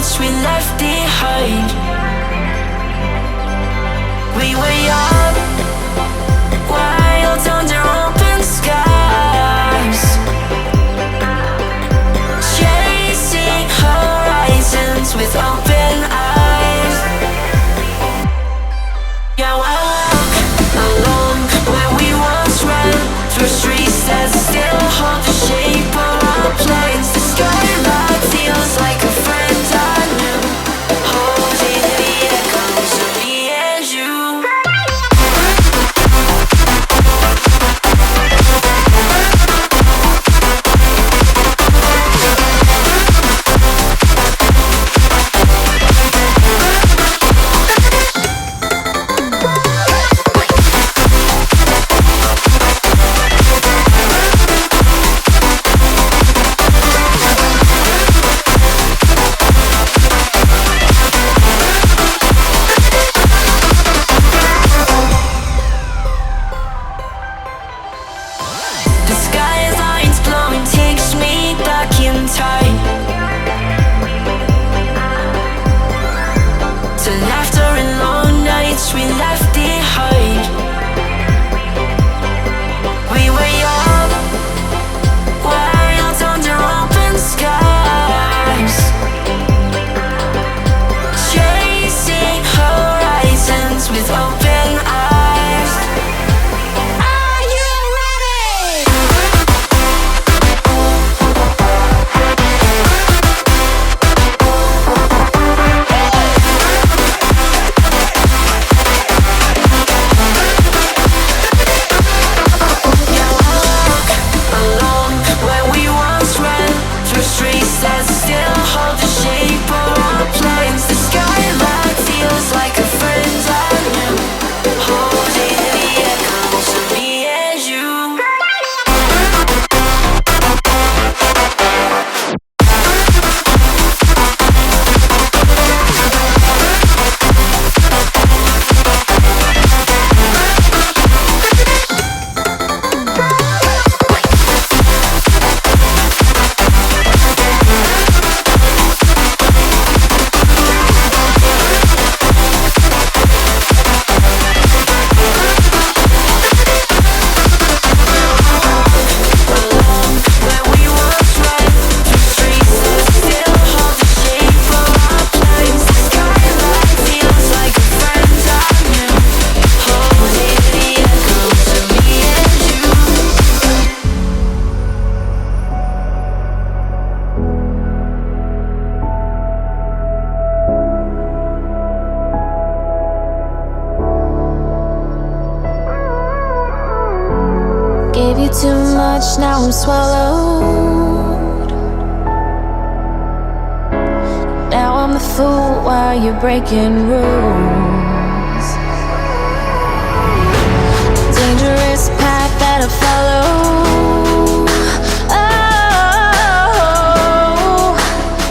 nights we left behind. We were young, wild under open skies, chasing horizons with open eyes. Yeah, I walk along where we once ran, through streets that still hold the shape of our plans. The skyline feels like a friend I knew, holding the echoes of me and you. The skyline's glowing, takes me back in time to laughter and long nights we left behind. We were young, wild under open skies, chasing horizons with open eyes. Are you ready? Along where we once ran, through streets that still hold the shape of our plans. The skyline feels like a friend I knew, holding the echoes of me and you. Where we once ran, through streets that still hold the shape of our plans. The skyline feels like a friend I knew, holding the echoes of me and you. Gave you too much, now I'm swallowed. Now I'm the fool while you're breaking rules. Dangerous path that I follow. Oh,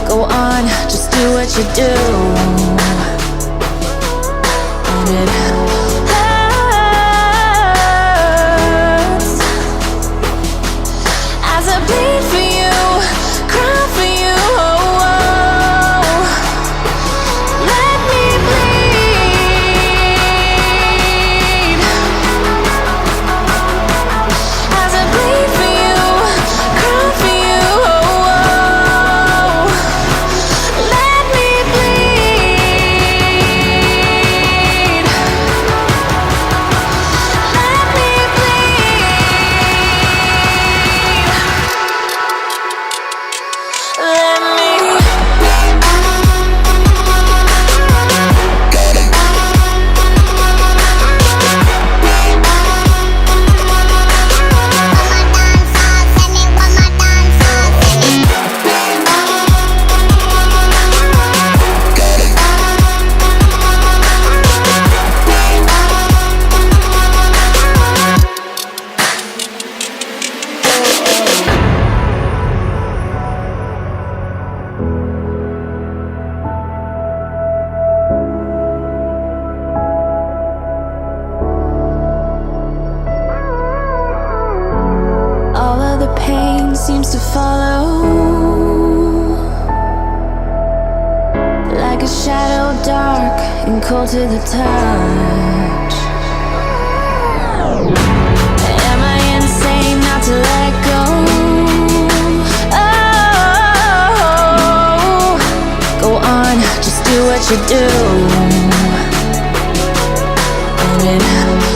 go on, just do what you do. And it hurts as I bleed for you, cry for you. Oh, oh. Let me bleed as I bleed for you, cry for you. Oh, oh. Let me bleed. and cold to the touch. Am I insane not to let go? Oh, go on, just do what you do. And it